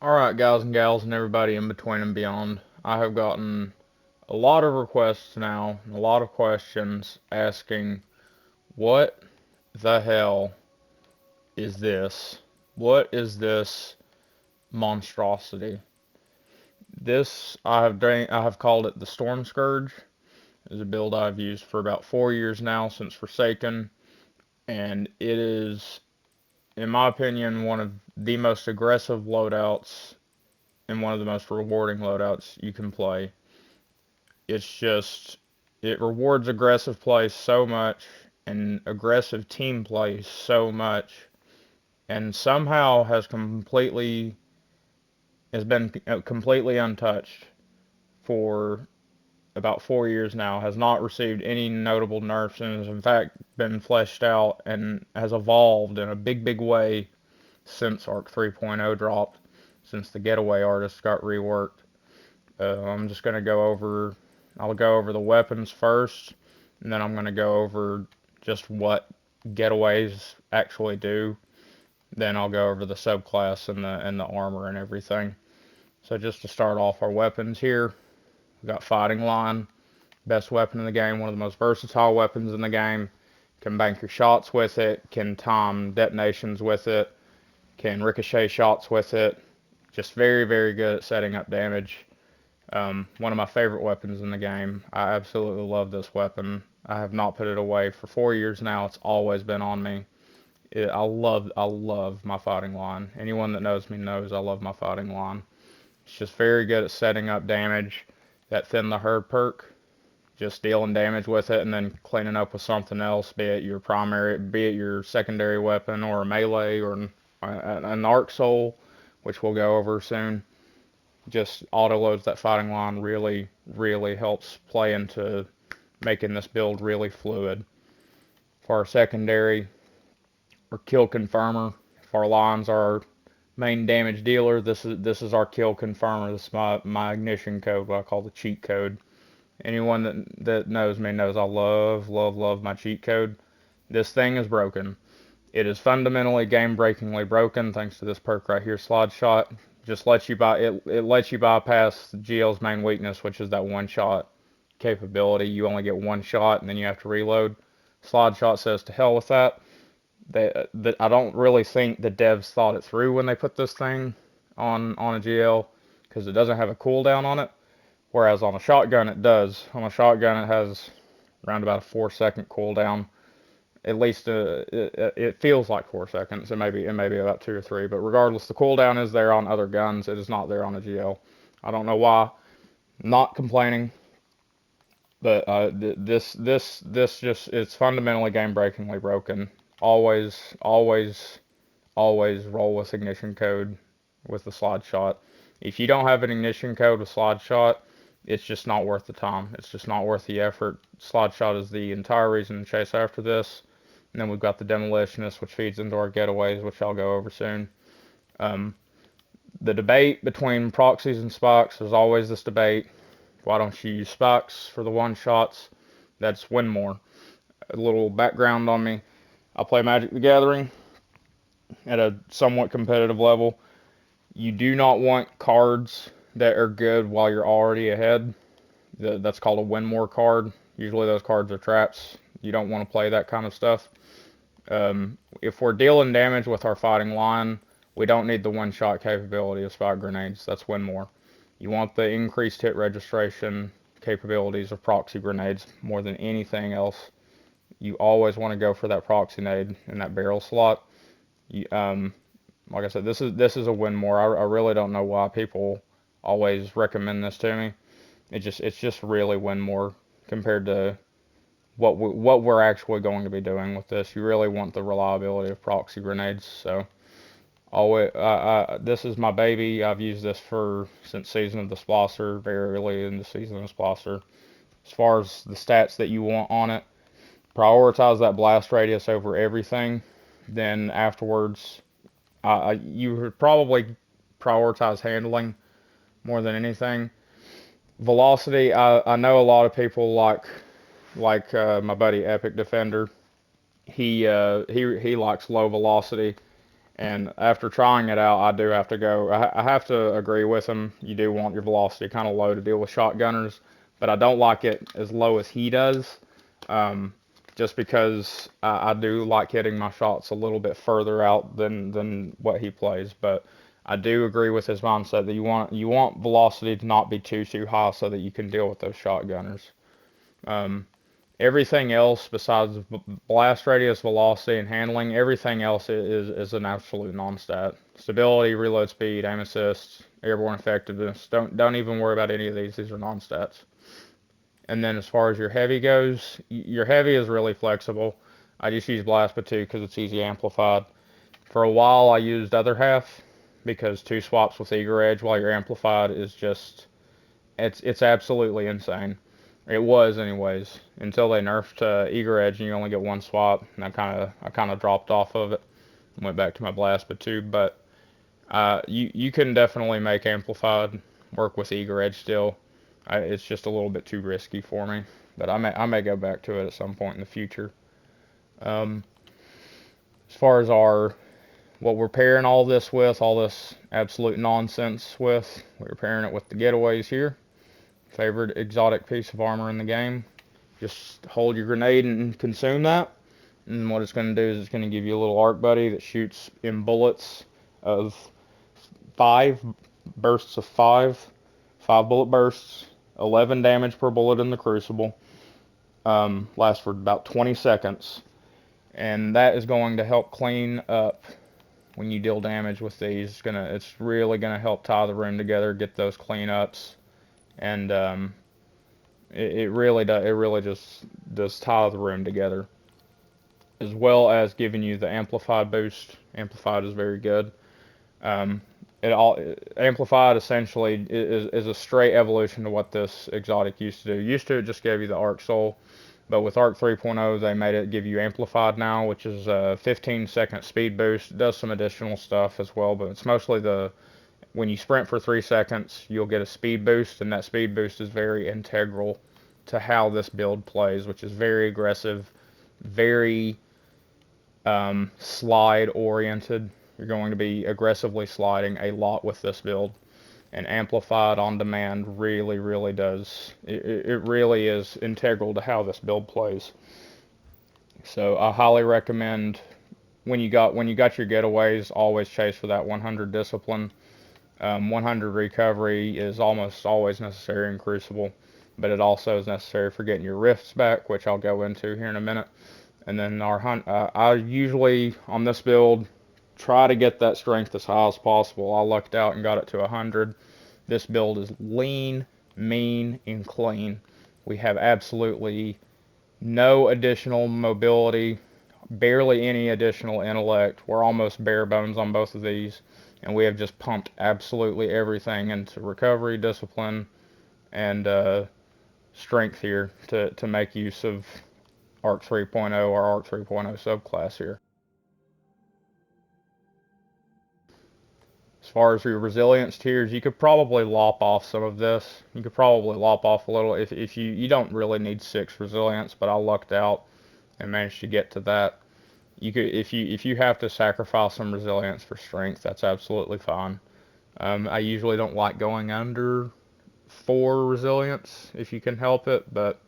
Alright, guys and gals, and everybody in between and beyond. I have gotten a lot of requests now, a lot of questions asking, what the hell is this? What is this monstrosity? This, I have called it the Stormscourge. It's a build I've used for about 4 years now, since Forsaken, and it is, in my opinion, one of the most aggressive loadouts and one of the most rewarding loadouts you can play. It's just, it rewards aggressive play so much and aggressive team play so much, and somehow has been completely untouched for about 4 years now. Has not received any notable nerfs, and has in fact been fleshed out and has evolved in a big way since Arc 3.0 dropped, since the Getaway Artists got reworked. I'm just going to go over, I'll go over the weapons first, and then I'm going to go over just what getaways actually do. Then I'll go over the subclass and the armor and everything. So just to start off our weapons here, we've got EpicDefender, best weapon in the game, one of the most versatile weapons in the game. Can bank your shots with it, can time detonations with it, can ricochet shots with it. Just very good at setting up damage. One of my favorite weapons in the game. I absolutely love this weapon. I have not put it away for 4 years now. It's always been on me. I love my fighting line. Anyone that knows me knows I love my fighting line. It's just very good at setting up damage. That thin the herd perk, just dealing damage with it and then cleaning up with something else, be it your secondary weapon or a melee or an arc soul, which we'll go over soon. Just auto loads that fighting line really helps play into making this build really fluid. For our secondary, our kill confirmer. If our lines are our main damage dealer, this is our kill confirmer. This is my ignition code, what I call the cheat code. Anyone that knows me knows I love my cheat code. This thing is broken. It is fundamentally game-breakingly broken thanks to this perk right here, Slide Shot. Just lets you it lets you bypass GL's main weakness, which is that one shot capability. You only get one shot and then you have to reload. Slide Shot says to hell with that. I don't really think the devs thought it through when they put this thing on a GL, because it doesn't have a cooldown on it. Whereas on a shotgun it does. On a shotgun it has around about a 4 second cooldown. At least it feels like 4 seconds. It may be about 2 or 3, but regardless, the cooldown is there on other guns. It is not there on a GL. I don't know why. Not complaining, but this just, it's fundamentally game breakingly broken. Always roll with ignition code with the slide shot. If you don't have an ignition code with slide shot, it's just not worth the time. It's just not worth the effort. Slide shot is the entire reason to chase after this. And then we've got the Demolitionist, which feeds into our getaways, which I'll go over soon. Um, the debate between proxies and spikes, there's always this debate. Why don't you use spikes for the one-shots? That's win more. A little background on me. I play Magic the Gathering at a somewhat competitive level. You do not want cards that are good while you're already ahead. That's called a win more card. Usually those cards are traps. You don't want to play that kind of stuff. If we're dealing damage with our fighting line, we don't need the one-shot capability of spike grenades. That's win more. You want the increased hit registration capabilities of proxy grenades more than anything else. You always want to go for that proxy nade in that barrel slot. You, like I said, this is a win more. I really don't know why people always recommend this to me. It's just really win more compared to what we're actually going to be doing with this. You really want the reliability of proxy grenades. So always, this is my baby. I've used this since Season of the Splosser, very early in the Season of the Splosser. As far as the stats that you want on it, prioritize that blast radius over everything. Then afterwards, you would probably prioritize handling more than anything. Velocity, I know a lot of people like my buddy EpicDefender. He likes low velocity, And after trying it out, I do have to go. I have to agree with him. You do want your velocity kind of low to deal with shotgunners, but I don't like it as low as he does. Um, just because I do like hitting my shots a little bit further out than what he plays. But I do agree with his mindset that you want velocity to not be too high so that you can deal with those shotgunners. Um, Everything else besides blast radius, velocity, and handling, everything else is an absolute non-stat. Stability, reload speed, aim assist, airborne effectiveness. Don't even worry about any of these. These are non-stats. And then as far as your heavy goes, your heavy is really flexible. I just use blast but 2 because it's easy amplified. For a while I used other half because 2 swaps with eager edge while you're amplified is just it's absolutely insane. It was anyways until they nerfed eager edge and you only get 1 swap, and I kind of dropped off of it and went back to my blast but 2. But you can definitely make amplified work with eager edge still. It's just a little bit too risky for me, but I may go back to it at some point in the future. Um, as far as what we're pairing all this with, all this absolute nonsense with, we're pairing it with the getaways here. Favorite exotic piece of armor in the game. Just hold your grenade and consume that. And what it's going to do is it's going to give you a little arc buddy that shoots in bullets of 5 bursts of 5 bullet bursts, 11 damage per bullet in the Crucible. Lasts for about 20 seconds. And that is going to help clean up when you deal damage with these. It's really gonna help tie the room together, get those cleanups, and it really does. It really just does tie the room together, as well as giving you the amplified boost. Amplified is very good. Um, amplified essentially is a straight evolution to what this exotic used to do. Used to it just gave you the arc soul, but with Arc 3.0 they made it give you amplified now, which is a 15-second speed boost. It does some additional stuff as well, but it's mostly when you sprint for 3 seconds you'll get a speed boost, and that speed boost is very integral to how this build plays, which is very aggressive, very slide oriented. You're going to be aggressively sliding a lot with this build, and amplified on demand really does. It really is integral to how this build plays. So I highly recommend when you got your getaways, always chase for that 100 discipline. 100 recovery is almost always necessary in Crucible, but it also is necessary for getting your rifts back, which I'll go into here in a minute. And then I usually on this build try to get that strength as high as possible. I lucked out and got it to 100. This build is lean, mean, and clean. We have absolutely no additional mobility, barely any additional intellect. We're almost bare bones on both of these, and we have just pumped absolutely everything into recovery, discipline, and strength here to make use of Arc 3.0 or Arc 3.0 subclass here. As far as your resilience tiers, you could probably lop off some of this. You could probably lop off a little if you don't really need 6 resilience, but I lucked out and managed to get to that. You could if you have to sacrifice some resilience for strength, that's absolutely fine. I usually don't like going under 4 resilience if you can help it, but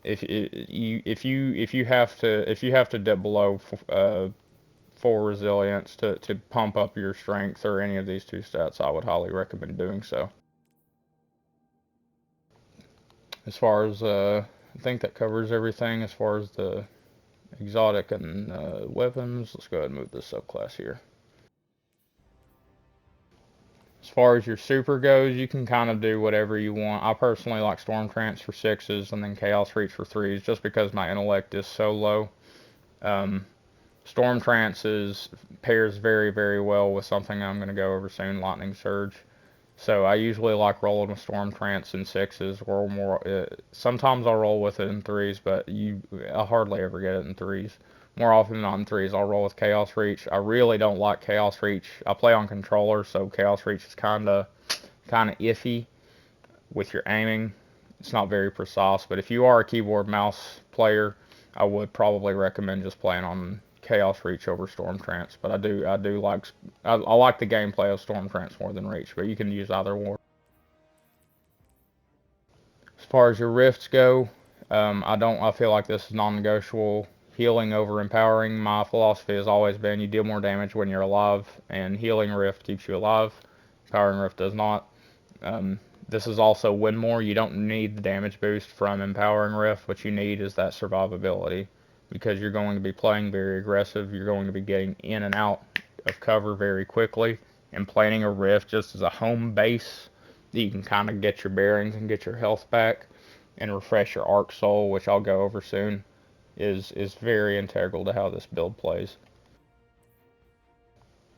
if you have to dip below 4 resilience to pump up your strength or any of these 2 stats, I would highly recommend doing so. As far as I think that covers everything as far as the exotic and weapons. Let's go ahead and move this subclass here. As far as your super goes, you can kind of do whatever you want. I personally like Storm Trance for 6s and then Chaos Reach for 3s, just because my intellect is so low. Storm Trance pairs very well with something I'm going to go over soon, Lightning Surge. So I usually like rolling with Storm Trance in 6s, or more. Sometimes I'll roll with it in 3s, but I hardly ever get it in 3s. More often than not in 3s, I'll roll with Chaos Reach. I really don't like Chaos Reach. I play on controller, so Chaos Reach is kind of iffy with your aiming. It's not very precise, but if you are a keyboard mouse player, I would probably recommend just playing on Chaos Reach over Storm Trance, but I like the gameplay of Storm Trance more than Reach, but you can use either one. As far as your rifts go, I feel like this is non-negotiable. Healing over empowering. My philosophy has always been you deal more damage when you're alive, and healing rift keeps you alive. Empowering rift does not. This is also win more. You don't need the damage boost from empowering rift. What you need is that survivability, because you're going to be playing very aggressive. You're going to be getting in and out of cover very quickly, and planting a rift just as a home base that you can kind of get your bearings and get your health back and refresh your arc soul, which I'll go over soon, is very integral to how this build plays.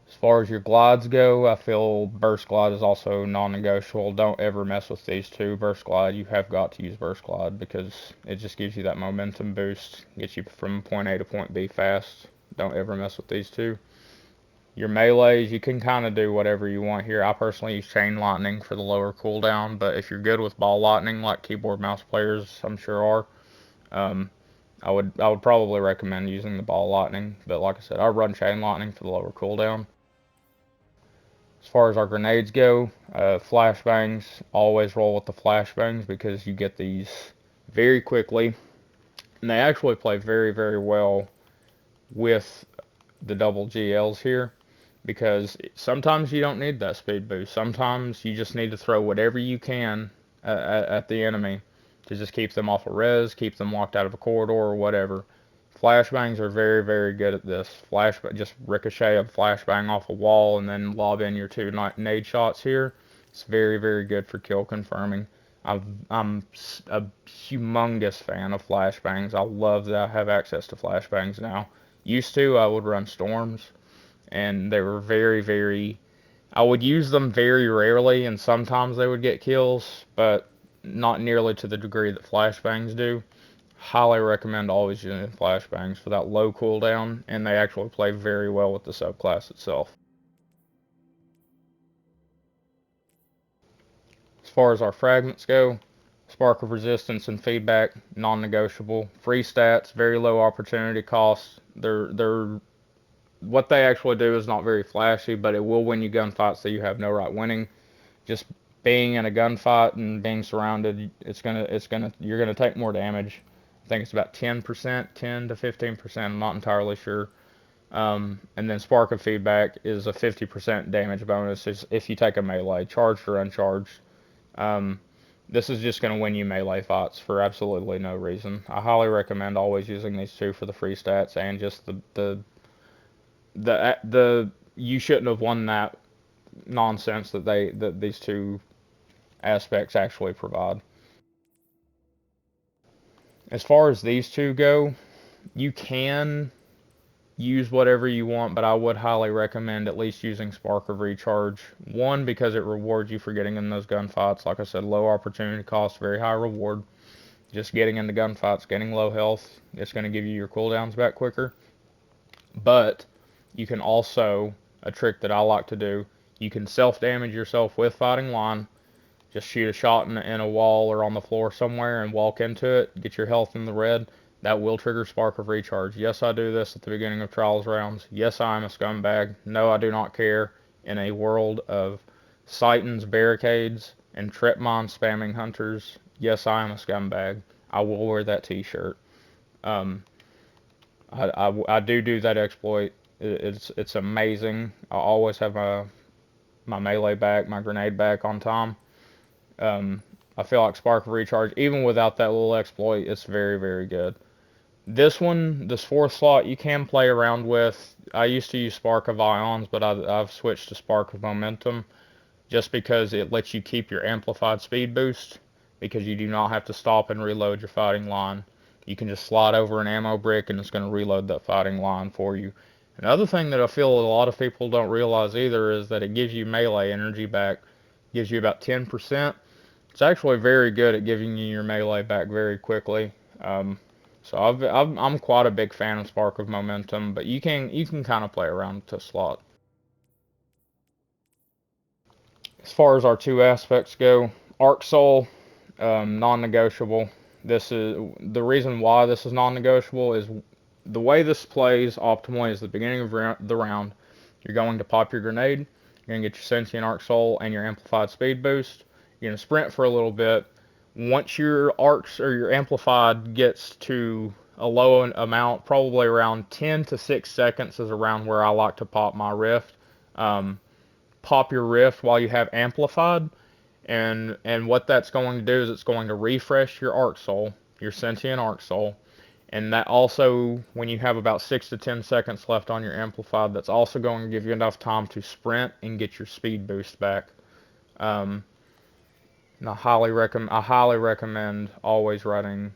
As far as your glides go, I feel Burst Glide is also non-negotiable. Don't ever mess with these two. Burst Glide, you have got to use Burst Glide because it just gives you that momentum boost, gets you from point A to point B fast. Don't ever mess with these two. Your melees, you can kind of do whatever you want here. I personally use Chain Lightning for the lower cooldown, but if you're good with Ball Lightning, like keyboard mouse players I'm sure are, I would probably recommend using the Ball Lightning. But like I said, I run Chain Lightning for the lower cooldown. As far as our grenades go, flashbangs, always roll with the flashbangs because you get these very quickly. And they actually play very, very well with the double GLs here, because sometimes you don't need that speed boost. Sometimes you just need to throw whatever you can at the enemy to just keep them off a res, keep them locked out of a corridor or whatever. Flashbangs are very, very good at this. Just ricochet a flashbang off a wall and then lob in your two nade shots here. It's very, very good for kill confirming. I'm a humongous fan of flashbangs. I love that I have access to flashbangs now. Used to, I would run storms, and they were very, very... I would use them very rarely, and sometimes they would get kills, but not nearly to the degree that flashbangs do. Highly recommend always using flashbangs for that low cooldown, and they actually play very well with the subclass itself. As far as our fragments go, Spark of Resistance and Feedback, non-negotiable. Free stats, very low opportunity cost. They're what they actually do is not very flashy, but it will win you gunfights that you have no right winning. Just being in a gunfight and being surrounded, you're gonna take more damage. I think it's about 10%, 10 to 15%. I'm not entirely sure. And then Spark of Feedback is a 50% damage bonus if you take a melee, charged or uncharged. This is just going to win you melee fights for absolutely no reason. I highly recommend always using these two for the free stats and just the you shouldn't have won that nonsense that these two aspects actually provide. As far as these two go, you can use whatever you want, but I would highly recommend at least using Spark of Recharge. One, because it rewards you for getting in those gunfights. Like I said, low opportunity cost, very high reward. Just getting into gunfights, getting low health, it's going to give you your cooldowns back quicker. But you can also, a trick that I like to do, you can self-damage yourself with Fighting Lion. Just shoot a shot in a wall or on the floor somewhere and walk into it, get your health in the red. That will trigger Spark of Recharge. Yes, I do this at the beginning of Trials rounds. Yes, I am a scumbag. No, I do not care. In a world of Sightons, barricades, and trip mine spamming hunters, yes, I am a scumbag. I will wear that t-shirt. I do that exploit. It's amazing. I always have my melee back, my grenade back on time. I feel like Spark of Recharge, even without that little exploit, it's very, very good. This fourth slot, you can play around with. I used to use Spark of Ions, but I've switched to Spark of Momentum just because it lets you keep your amplified speed boost, because you do not have to stop and reload your fighting line. You can just slide over an ammo brick and it's going to reload that fighting line for you. Another thing that I feel a lot of people don't realize either is that it gives you melee energy back. Gives you about 10%. It's actually very good at giving you your melee back very quickly. So I'm quite a big fan of Spark of Momentum, but you can kind of play around to slot. As far as our two aspects go, Arc Soul, non-negotiable. This is the reason why this is non-negotiable is the way this plays optimally is the beginning of the round. You're going to pop your grenade. You're going to get your Sentient Arc Soul and your Amplified Speed Boost. You're going to sprint for a little bit. Once your arcs or your Amplified gets to a low amount, probably around 10 to 6 seconds is around where I like to pop my Rift. Pop your Rift while you have Amplified, and what that's going to do is it's going to refresh your Arc Soul, your Sentient Arc Soul, and that also, when you have about 6 to 10 seconds left on your Amplified, that's also going to give you enough time to sprint and get your speed boost back. And I highly recommend always running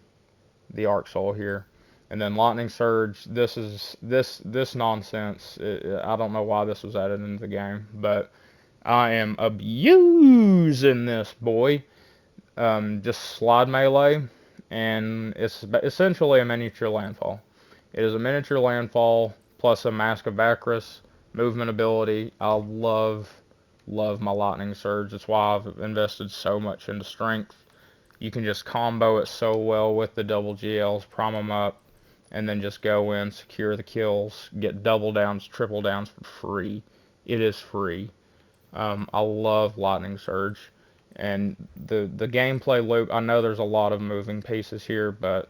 the Arc Soul here. And then Lightning Surge, this nonsense. I don't know why this was added into the game, but I am abusing this boy. Just slide melee, and it's essentially a miniature landfall. It is a miniature landfall plus a Mask of Vakris movement ability. I love my Lightning Surge. That's why I've invested so much into strength. You can just combo it so well with the double GLs, prime them up, and then just go in, secure the kills, get double downs, triple downs for free. It is free. I love Lightning Surge. And the gameplay loop, I know there's a lot of moving pieces here, but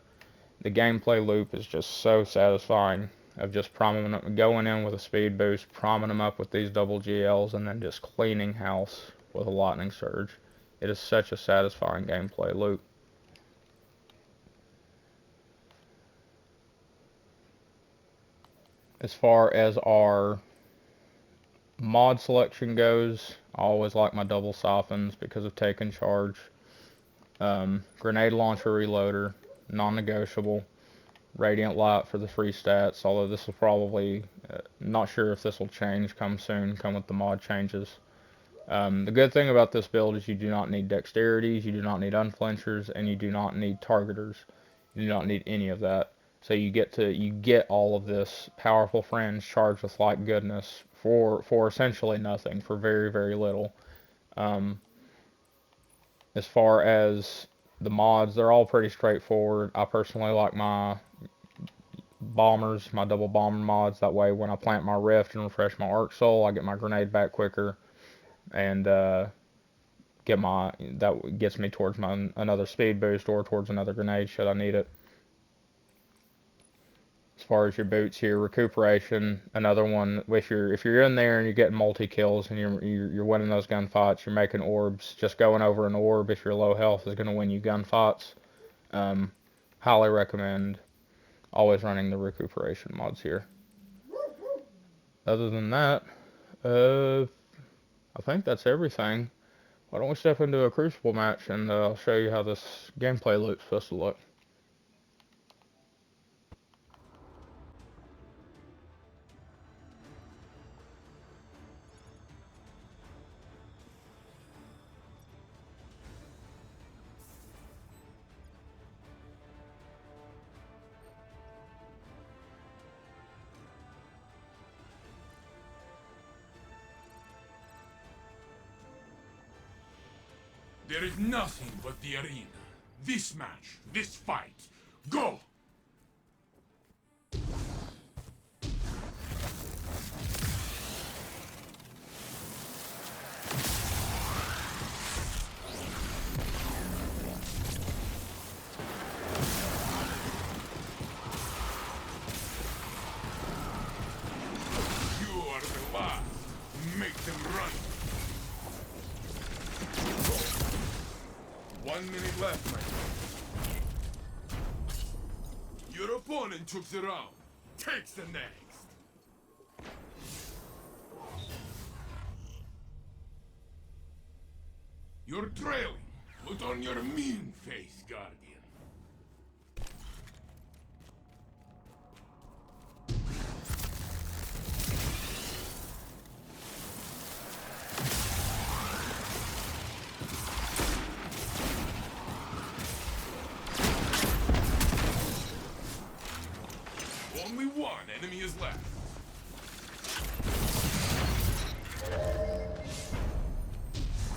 the gameplay loop is just so satisfying of just priming them, going in with a speed boost, priming them up with these double GLs, and then just cleaning house with a Lightning Surge. It is such a satisfying gameplay loop. As far as our mod selection goes, I always like my double siphons because of taking charge. Grenade launcher reloader, non-negotiable. Radiant Light for the free stats, although this will probably, not sure if this will change come soon, come with the mod changes. The good thing about this build is you do not need dexterities, you do not need unflinchers, and you do not need targeters. You do not need any of that. So you get all of this powerful friends charged with light goodness for essentially nothing, for very, very little. As far as the mods, they're all pretty straightforward. I personally like my bombers, my double bomber mods. That way when I plant my Rift and refresh my Arc Soul, I get my grenade back quicker, and that gets me towards another speed boost or towards another grenade should I need it. As far as your boots here, recuperation, another one. If you're in there and you're getting multi kills and you're winning those gunfights, you're making orbs. Just going over an orb if you're low health is going to win you gunfights. Highly recommend always running the recuperation mods here. Other than that, I think that's everything. Why don't we step into a Crucible match and I'll show you how this gameplay loop's supposed to look. There is nothing but the arena. This match, this fight. Go! You are the last. Make them run. 1 minute left, my friend. Your opponent took the round. Takes the next. You're trailing. Put on your mean face, Guardian. Only one enemy is left.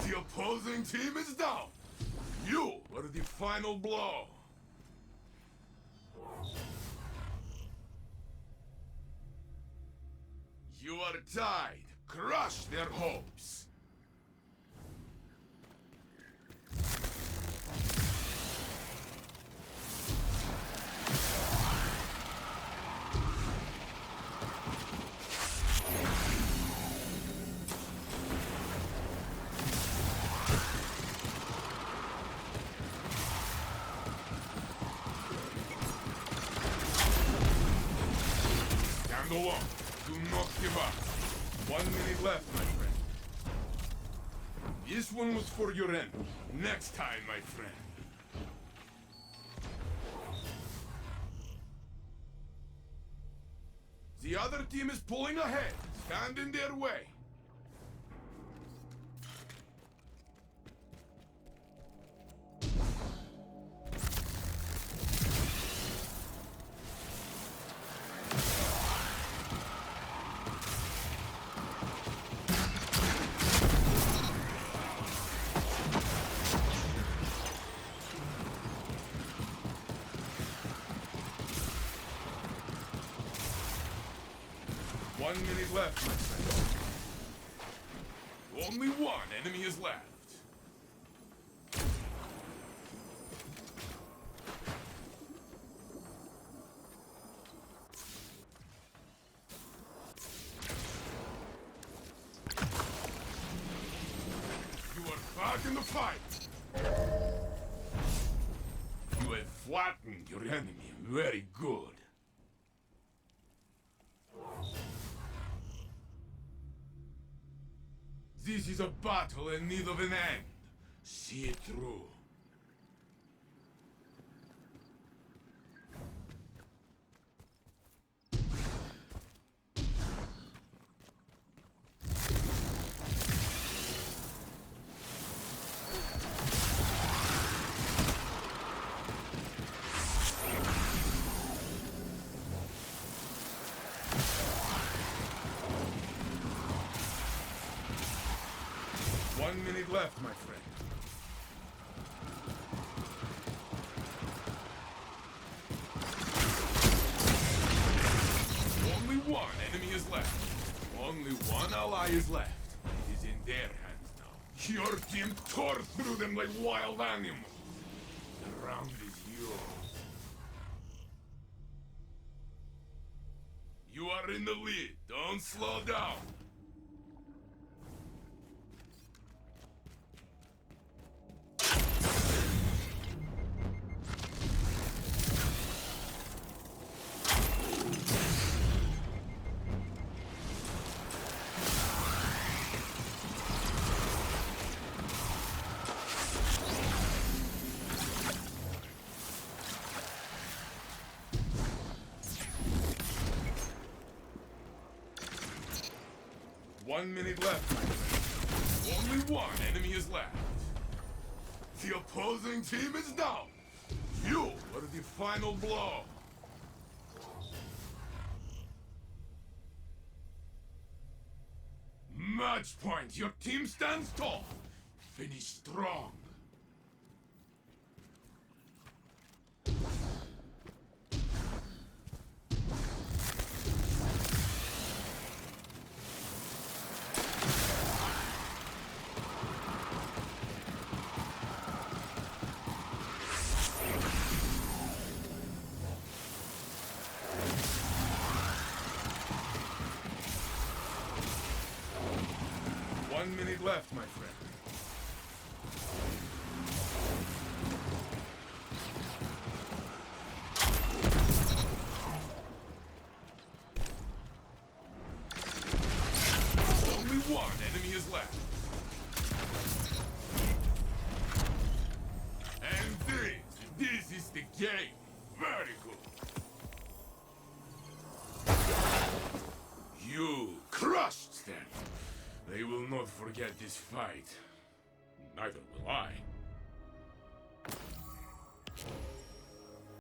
The opposing team is down. You are the final blow. Our tide crushed their hopes. Stand along. Do not give up. 1 minute left, my friend. This one was for your end. Next time, my friend. The other team is pulling ahead. Stand in their way. One minute left, my friend. Only one enemy is left. You are back in the fight. You have flattened your enemy. Very good. This is a battle in need of an end. See it through. One minute left, my friend. Only one enemy is left. Only one ally is left. It is in their hands now. Your team tore through them like wild animals. The round is yours. You are in the lead. Don't slow down. One minute left, my friend. Only one enemy is left. The opposing team is down. You are the final blow. Match point. Your team stands tall. Finish strong. One minute left, my friend. Only one enemy is left. And this is the game. Very good. You crushed them. They will not forget this fight. Neither will I.